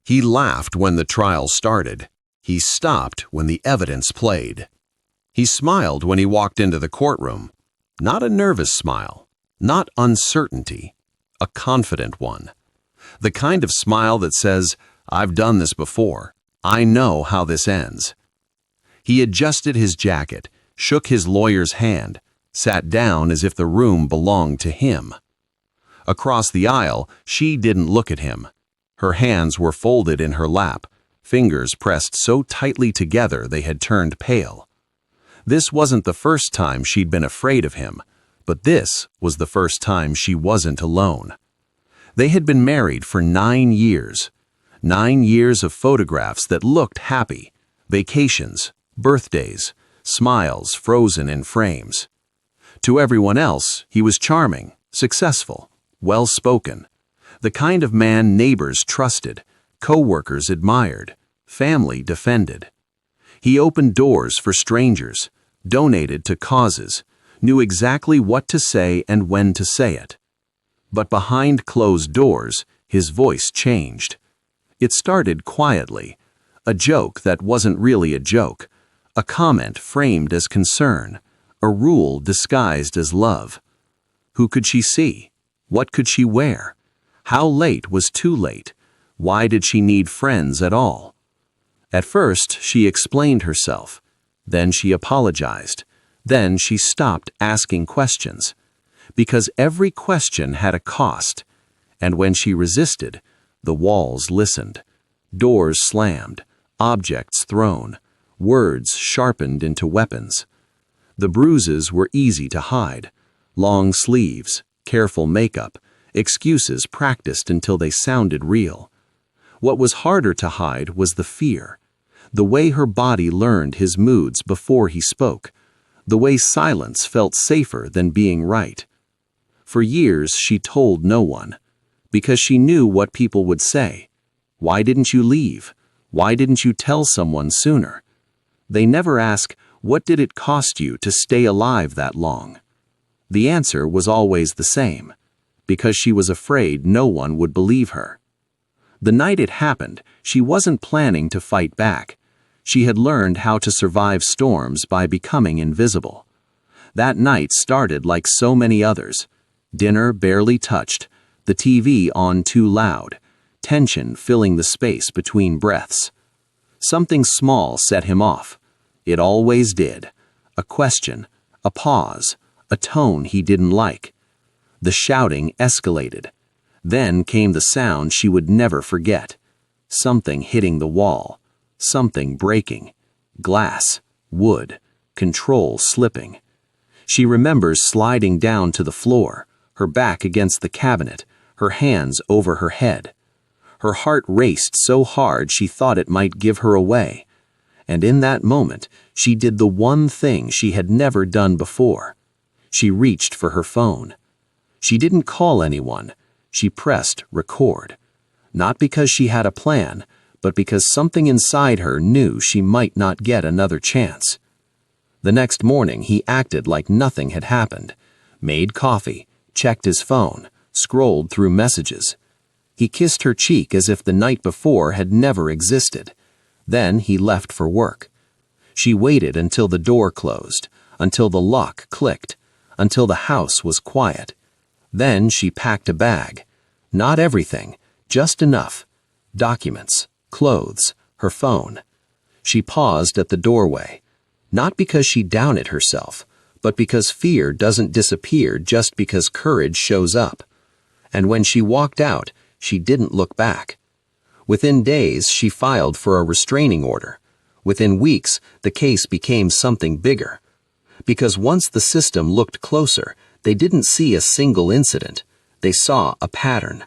He laughed when the trial started. He stopped when the evidence played. He smiled when he walked into the courtroom. Not a nervous smile, not uncertainty, a confident one. The kind of smile that says, "I've done this before. I know how this ends." He adjusted his jacket, shook his lawyer's hand, sat down as if the room belonged to him. Across the aisle, she didn't look at him. Her hands were folded in her lap, fingers pressed so tightly together they had turned pale. This wasn't the first time she'd been afraid of him, but this was the first time she wasn't alone. They had been married for 9 years. 9 years of photographs that looked happy, vacations, birthdays, smiles frozen in frames. To everyone else, he was charming, successful, well-spoken, the kind of man neighbors trusted, co-workers admired, family defended. He opened doors for strangers, donated to causes, knew exactly what to say and when to say it. But behind closed doors, his voice changed. It started quietly, a joke that wasn't really a joke, a comment framed as concern, a rule disguised as love. Who could she see? What could she wear? How late was too late? Why did she need friends at all? At first, she explained herself. Then she apologized. Then she stopped asking questions. Because every question had a cost. And when she resisted, the walls listened. Doors slammed, objects thrown, words sharpened into weapons. The bruises were easy to hide. Long sleeves, careful makeup, excuses practiced until they sounded real. What was harder to hide was the fear. The way her body learned his moods before he spoke. The way silence felt safer than being right. For years she told no one, because she knew what people would say. Why didn't you leave? Why didn't you tell someone sooner? They never ask, what did it cost you to stay alive that long? The answer was always the same, because she was afraid no one would believe her. The night it happened, she wasn't planning to fight back. She had learned how to survive storms by becoming invisible. That night started like so many others. Dinner barely touched, the TV on too loud, tension filling the space between breaths. Something small set him off. It always did. A question, a pause, a tone he didn't like. The shouting escalated. Then came the sound she would never forget. Something hitting the wall. Something breaking. Glass, wood, control slipping. She remembers sliding down to the floor, her back against the cabinet, her hands over her head. Her heart raced so hard she thought it might give her away. And in that moment, she did the one thing she had never done before. She reached for her phone. She didn't call anyone. She pressed record. Not because she had a plan, but because something inside her knew she might not get another chance. The next morning, he acted like nothing had happened. Made coffee, checked his phone, scrolled through messages. He kissed her cheek as if the night before had never existed. Then he left for work. She waited until the door closed, until the lock clicked, until the house was quiet. Then she packed a bag. Not everything, just enough. Documents, clothes, her phone. She paused at the doorway, not because she doubted herself, but because fear doesn't disappear just because courage shows up. And when she walked out, she didn't look back. Within days, she filed for a restraining order. Within weeks, the case became something bigger. Because once the system looked closer, they didn't see a single incident. They saw a pattern.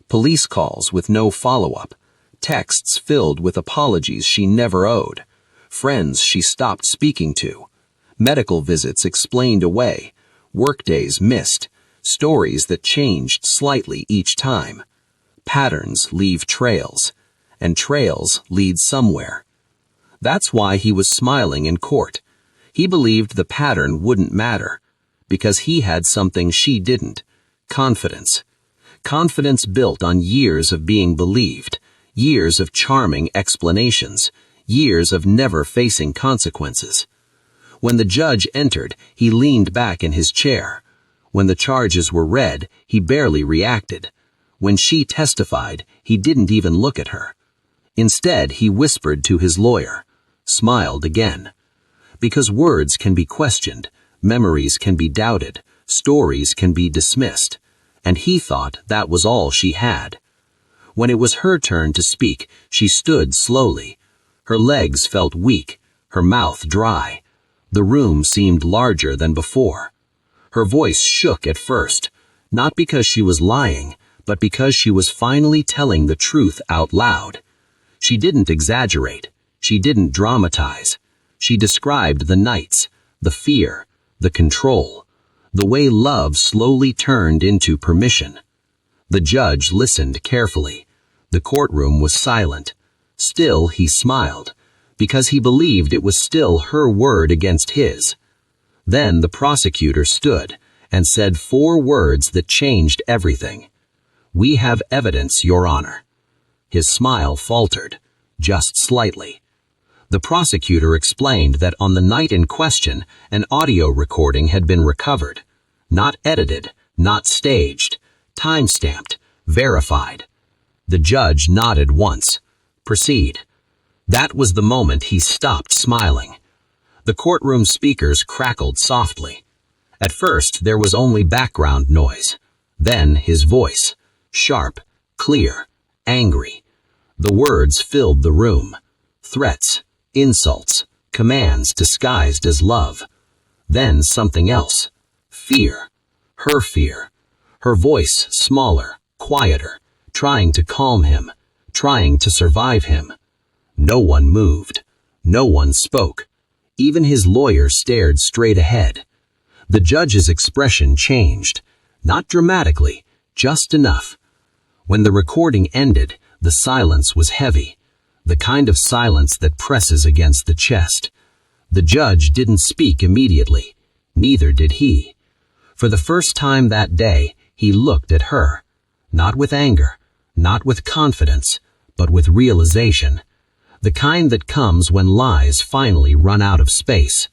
Police calls with no follow-up. Texts filled with apologies she never owed. Friends she stopped speaking to. Medical visits explained away. Workdays missed. Stories that changed slightly each time. Patterns leave trails, and trails lead somewhere. That's why he was smiling in court. He believed the pattern wouldn't matter, because he had something she didn't: confidence. Confidence built on years of being believed, years of charming explanations, years of never facing consequences. When the judge entered, he leaned back in his chair. When the charges were read, he barely reacted. When she testified, he didn't even look at her. Instead, he whispered to his lawyer, smiled again. Because words can be questioned, memories can be doubted, stories can be dismissed, and he thought that was all she had. When it was her turn to speak, she stood slowly. Her legs felt weak, her mouth dry. The room seemed larger than before. Her voice shook at first, not because she was lying, but because she was finally telling the truth out loud. She didn't exaggerate. She didn't dramatize. She described the nights, the fear, the control, the way love slowly turned into permission. The judge listened carefully. The courtroom was silent. Still, he smiled, because he believed it was still her word against his. Then the prosecutor stood and said 4 words that changed everything. "We have evidence, Your Honor." His smile faltered, just slightly. The prosecutor explained that on the night in question, an audio recording had been recovered. Not edited, not staged, time-stamped, verified. The judge nodded once. "Proceed." That was the moment he stopped smiling. The courtroom speakers crackled softly. At first, there was only background noise. Then his voice, sharp, clear, angry. The words filled the room. Threats, insults, commands disguised as love. Then something else. Fear. Her fear. Her voice smaller, quieter, trying to calm him, trying to survive him. No one moved. No one spoke. Even his lawyer stared straight ahead. The judge's expression changed, not dramatically, just enough. When the recording ended, the silence was heavy, the kind of silence that presses against the chest. The judge didn't speak immediately. Neither did he. For the first time that day, he looked at her, not with anger, not with confidence, but with realization. The kind that comes when lies finally run out of space.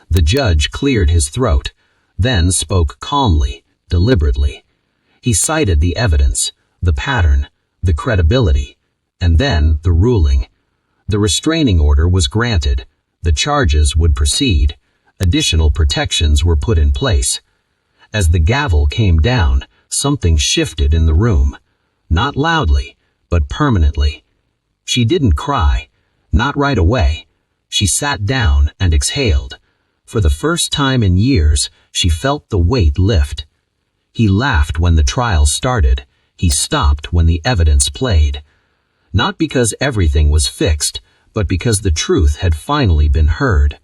The judge cleared his throat, then spoke calmly, deliberately. He cited the evidence, the pattern, the credibility, and then the ruling. The restraining order was granted. The charges would proceed. Additional protections were put in place. As the gavel came down, something shifted in the room. Not loudly, but permanently. She didn't cry, not right away. She sat down and exhaled. For the first time in years, she felt the weight lift. He laughed when the trial started. He stopped when the evidence played. Not because everything was fixed, but because the truth had finally been heard.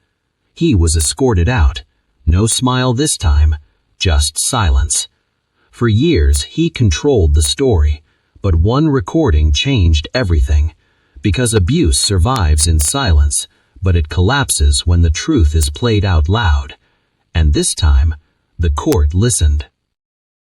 He was escorted out. No smile this time, just silence. For years, he controlled the story, but one recording changed everything. Because abuse survives in silence, but it collapses when the truth is played out loud. And this time, the court listened.